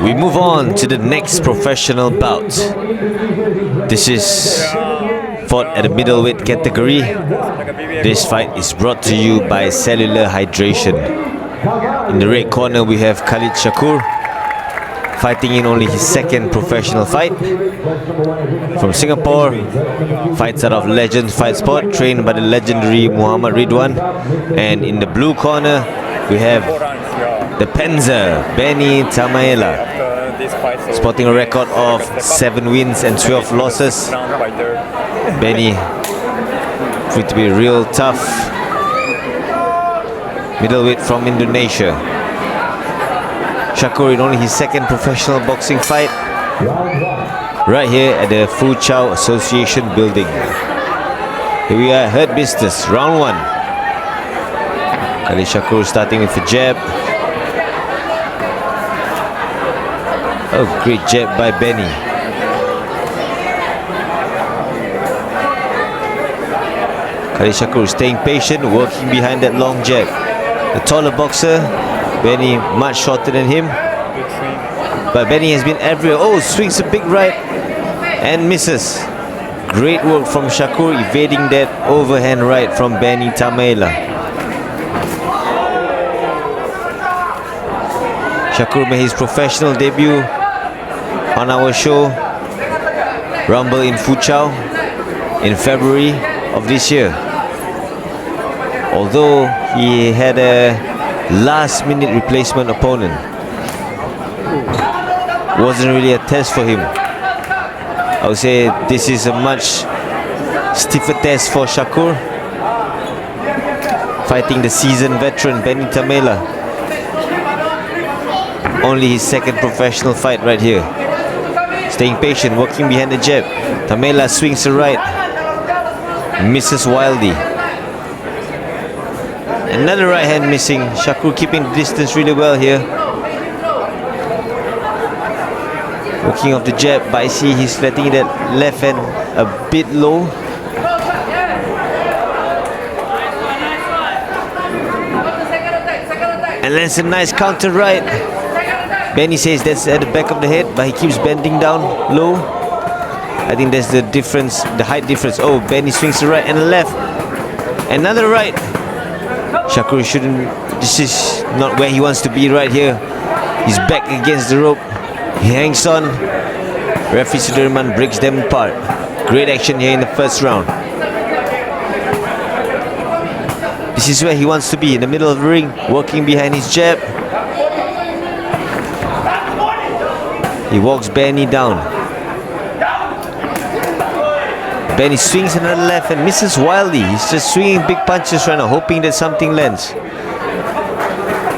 We move on to the next professional bout. This is fought at the middleweight category. This fight is brought to you by Cellular Hydration. In the red corner we have Khalid Shakur, fighting in only his second professional fight. From Singapore, fights out of Legends Fight Sport, trained by the legendary Muhammad Ridwan. And in the blue corner we have the Penzer, Benny Tamaela, sporting a record of 7 wins and 12 losses. Benny proved to be real tough middleweight from Indonesia. Shakur in only his second professional boxing fight, right here at the Fu Chao Association building. Here we are, Hurt Business, round 1. Khalid Shakur starting with a jab. Oh, great jab by Benny. Khalid Shakur staying patient, working behind that long jab. The taller boxer, Benny much shorter than him, but Benny has been everywhere. Oh, swings a big right and misses. Great work from Shakur, evading that overhand right from Benny Tamaela. Shakur made his professional debut on our show, Rumble in Fu Chao, in February of this year. Although he had a last-minute replacement opponent, wasn't really a test for him. I would say this is a much stiffer test for Shakur, fighting the seasoned veteran Benny Tamaela. Only his second professional fight right here. Staying patient, working behind the jab. Tamaela swings the right, misses wildly. Another right hand missing. Shakur keeping the distance really well here. Working off the jab, but I see he's letting that left hand a bit low. And lands a nice counter right. Benny says that's at the back of the head, but he keeps bending down low. I think that's the difference, the height difference. Oh, Benny swings the right and the left. Another right. Shakur shouldn't, this is not where he wants to be right here. He's back against the rope. He hangs on. Referee Sudirman breaks them apart. Great action here in the first round. This is where he wants to be, in the middle of the ring, working behind his jab. He walks Benny down. Benny swings another left and misses wildly. He's just swinging big punches right now, hoping that something lands.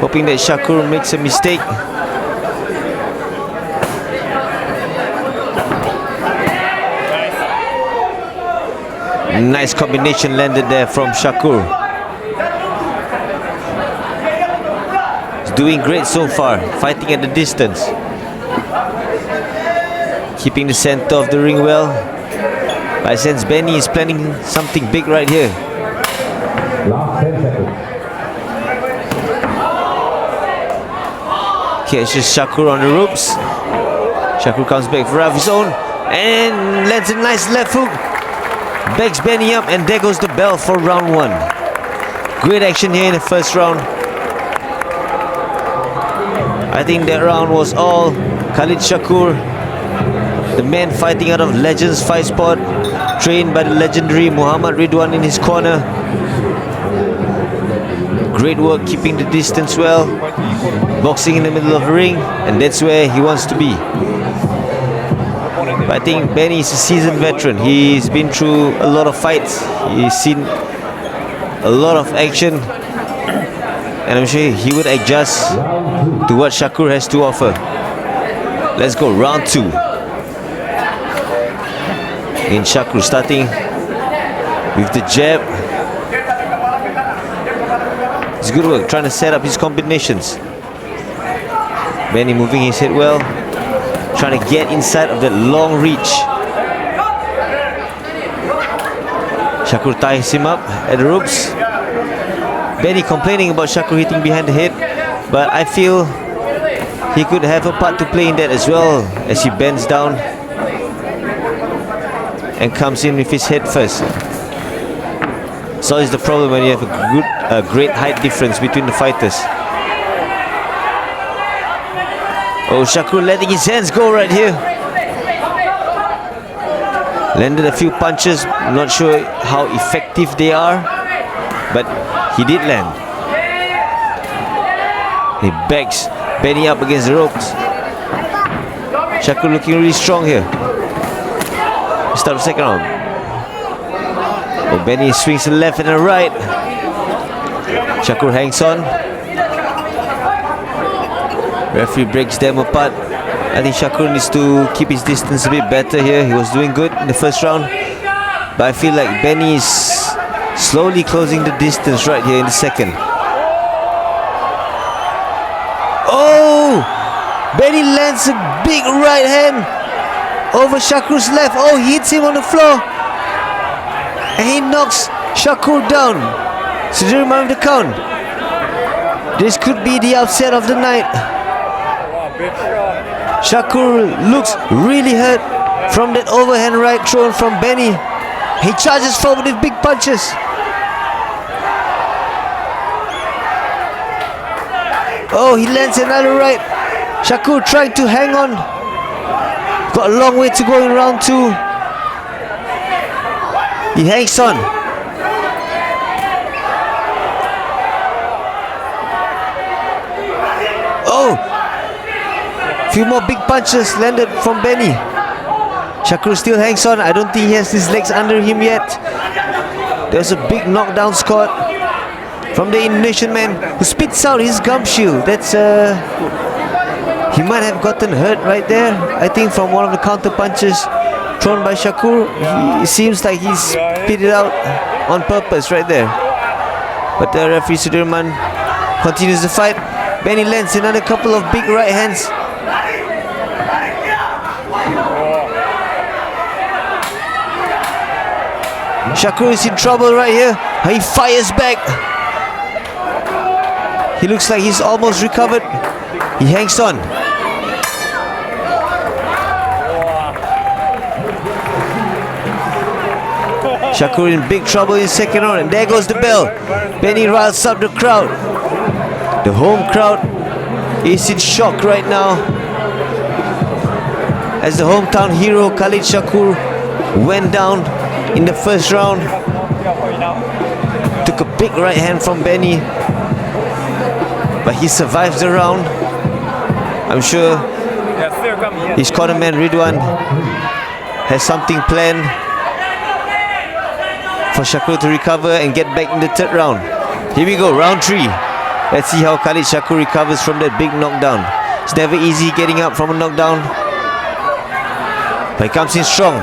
Hoping that Shakur makes a mistake. Nice combination landed there from Shakur. He's doing great so far, fighting at the distance. Keeping the center of the ring well. I sense Benny is planning something big right here. Catches Shakur on the ropes. Shakur comes back for of his own and lands a nice left hook. Backs Benny up, and there goes the bell for round 1. Great action here in the first round. I think that round was all Khalid Shakur, the man fighting out of Legends Fight Sport, trained by the legendary Muhammad Ridwan in his corner. Great work keeping the distance well, boxing in the middle of the ring, and that's where he wants to be. But I think Benny is a seasoned veteran. He's been through a lot of fights. He's seen a lot of action, and I'm sure he would adjust to what Shakur has to offer. Let's go, round 2. In Shakur starting with the jab. It's good work, trying to set up his combinations. Benny moving his head well, trying to get inside of that long reach. Shakur ties him up at the ropes. Benny complaining about Shakur hitting behind the head, but I feel he could have a part to play in that as well, as he bends down and comes in with his head first. So is the problem when you have a great height difference between the fighters. Oh, Shakur letting his hands go right here. Landed a few punches, not sure how effective they are, but he did land. He backs Benny up against the ropes. Shakur looking really strong here. Start the second round. Oh, Benny swings to the left and the right. Shakur hangs on. Referee breaks them apart. I think Shakur needs to keep his distance a bit better here. He was doing good in the first round, but I feel like Benny is slowly closing the distance right here in the second. Oh! Benny lands a big right hand over Shakur's left. Oh, he hits him on the floor. And he knocks Shakur down. Sudirman with the count. This could be the upset of the night. Shakur looks really hurt from that overhand right thrown from Benny. He charges forward with big punches. Oh, he lands another right. Shakur trying to hang on. Got a long way to go in round two. He hangs on. Oh! Few more big punches landed from Benny. Shakur still hangs on. I don't think he has his legs under him yet. There's a big knockdown scored from the Indonesian man who spits out his gum shield. That's he might have gotten hurt right there. I think from one of the counter punches thrown by Shakur. It seems like he spit it out on purpose right there. But the referee Sudirman continues the fight. Benny lands another couple of big right hands. Shakur is in trouble right here. He fires back. He looks like he's almost recovered. He hangs on. Shakur in big trouble in second round, and there goes the bell. Benny riles up the crowd. The home crowd is in shock right now, as the hometown hero Khalid Shakur went down in the first round. Took a big right hand from Benny, but he survives the round. I'm sure his corner man Ridwan has something planned for Shakur to recover and get back in the third round. Here we go, round 3. Let's see how Khalid Shakur recovers from that big knockdown. It's never easy getting up from a knockdown, but he comes in strong.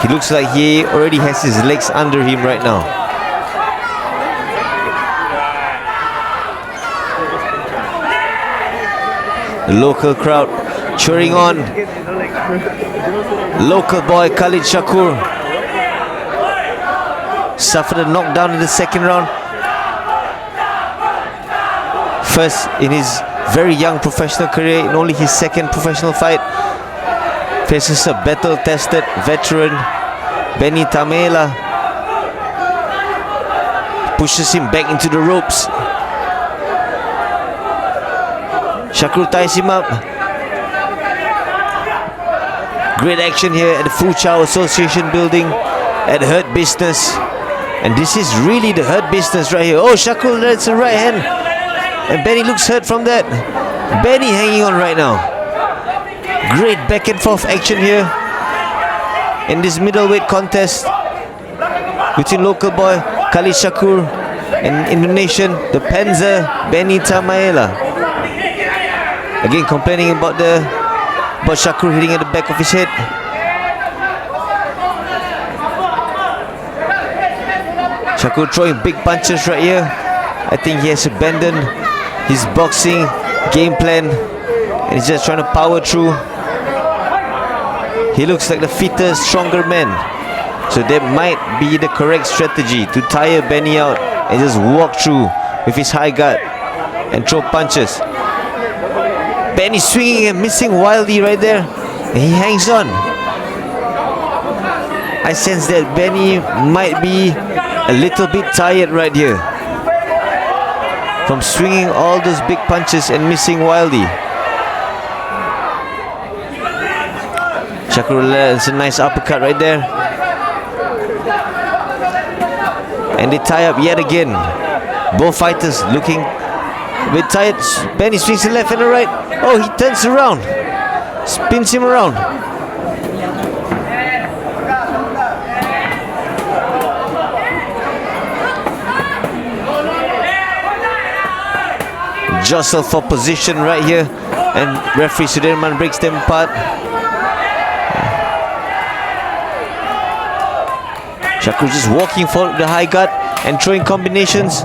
He looks like he already has his legs under him right now. The local crowd cheering on local boy Khalid Shakur. Suffered a knockdown in the second round. First in his very young professional career, in only his second professional fight. Faces a battle-tested veteran, Benny Tamaela. Pushes him back into the ropes. Shakur ties him up. Great action here at the Fu Chao Association building at Hurt Business. And this is really the Hurt Business right here. Oh, Shakur lands a right hand, and Benny looks hurt from that. Benny hanging on right now. Great back and forth action here in this middleweight contest between local boy Khalid Shakur and Indonesian, the Panzer, Benny Tamaela. Again complaining about Shakur hitting at the back of his head. Shakur throwing big punches right here. I think he has abandoned his boxing game plan and he's just trying to power through. He looks like the fitter, stronger man. So that might be the correct strategy, to tire Benny out and just walk through with his high guard and throw punches. Benny swinging and missing wildly right there. And he hangs on. I sense that Benny might be a little bit tired right here from swinging all those big punches and missing wildly. Shakur lands a nice uppercut right there. And they tie up yet again. Both fighters looking a bit tired. Benny swings to the left and the right. Oh, he turns around. Spins him around. Jostle for position right here, and referee Sudirman breaks them apart. Shakur just walking for the high guard and throwing combinations.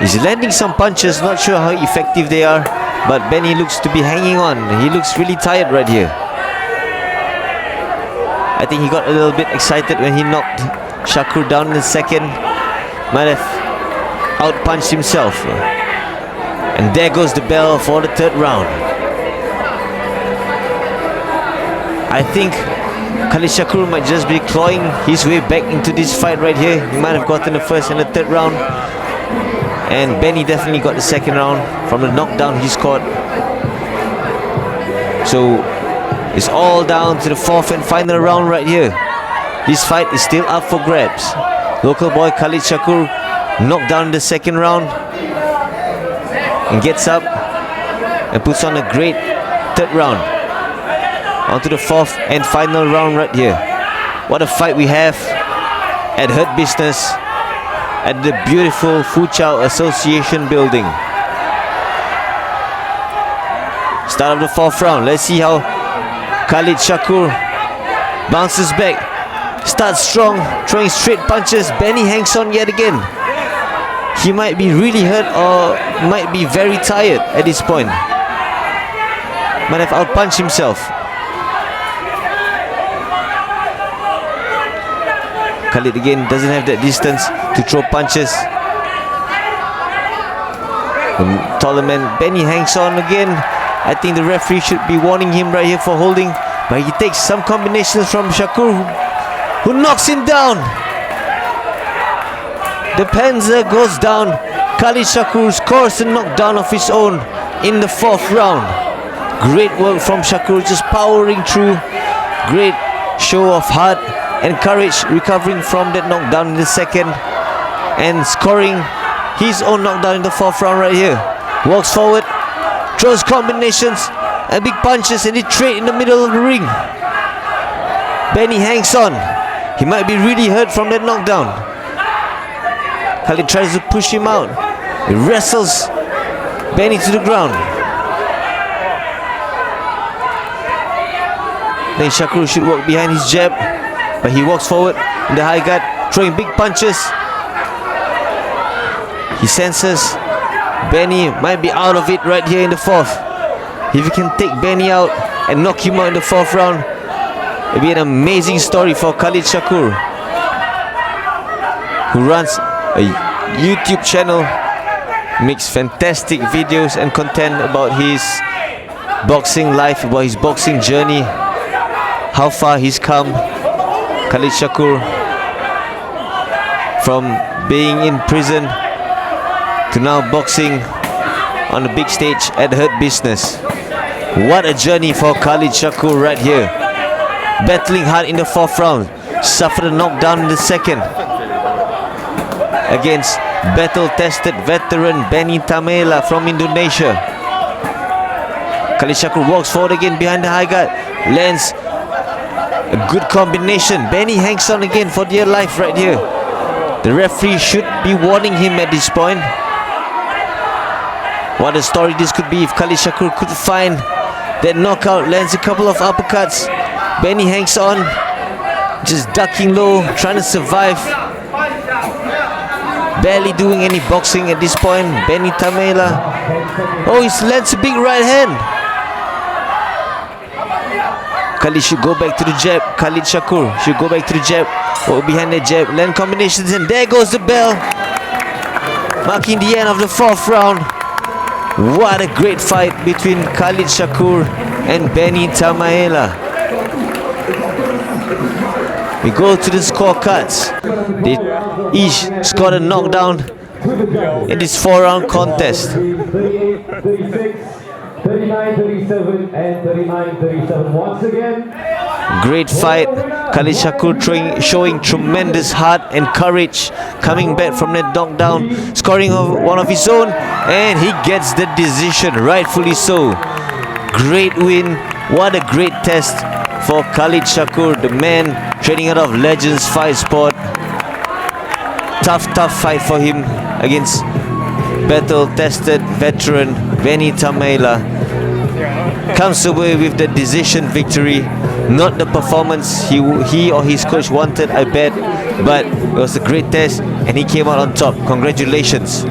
He's landing some punches, not sure how effective they are, but Benny looks to be hanging on. He looks really tired right here. I think he got a little bit excited when he knocked Shakur down in the second. Might have outpunched himself. And there goes the bell for the third round. I think Khalid Shakur might just be clawing his way back into this fight right here. He might have gotten the first and the third round. And Benny definitely got the second round from the knockdown he scored. So it's all down to the fourth and final round right here. This fight is still up for grabs. Local boy Khalid Shakur knocked down in the second round and gets up and puts on a great third round. On to the fourth and final round right here. What a fight we have at Hurt Business at the beautiful Fuchao Association building. Start of the fourth round. Let's see how Khalid Shakur bounces back. Starts strong, throwing straight punches. Benny hangs on yet again. He might be really hurt or might be very tired at this point. Might have outpunched himself. Khalid again doesn't have that distance to throw punches. The taller man Benny hangs on again. I think the referee should be warning him right here for holding, but he takes some combinations from Shakur, who knocks him down. The Panzer goes down. Khalid Shakur scores a knockdown of his own in the fourth round. Great work from Shakur, just powering through. Great show of heart and courage, recovering from that knockdown in the second and scoring his own knockdown in the fourth round right here. Walks forward, throws combinations and big punches, and they trade in the middle of the ring. Benny hangs on. He might be really hurt from that knockdown. Khalid tries to push him out. He wrestles Benny to the ground. Then Shakur should walk behind his jab, but he walks forward in the high guard, throwing big punches. He senses Benny might be out of it right here in the fourth. If he can take Benny out and knock him out in the fourth round, it'll be an amazing story for Khalid Shakur, who runs a YouTube channel, makes fantastic videos and content about his boxing life, about his boxing journey, how far he's come. Khalid Shakur, from being in prison to now boxing on the big stage at Hurt Business. What a journey for Khalid Shakur right here. Battling hard in the fourth round, suffered a knockdown in the second against battle-tested veteran Benny Tamaela from Indonesia. Khalid Shakur walks forward again behind the high guard, lands a good combination. Benny hangs on again for dear life right here. The referee should be warning him at this point. What a story this could be if Khalid Shakur could find that knockout, lands a couple of uppercuts. Benny hangs on, just ducking low, trying to survive. Barely doing any boxing at this point. Benny Tamaela. Oh, he lands a big right hand. Khalid should go back to the jab. Khalid Shakur should go back to the jab. Walk behind the jab. Land combinations, and there goes the bell, marking the end of the fourth round. What a great fight between Khalid Shakur and Benny Tamaela. We go to the scorecards. They each scored a knockdown in this 4-round contest. 39-37 and 39-37 once again. Great fight. Khalid Shakur showing tremendous heart and courage, coming back from that knockdown, scoring one of his own, and he gets the decision, rightfully so. Great win. What a great test for Khalid Shakur, the man training out of Legends Fight Sport. Tough fight for him against battle-tested veteran Benny Tamaela. Comes away with the decision victory. Not the performance he or his coach wanted, I bet, but it was a great test and he came out on top. Congratulations.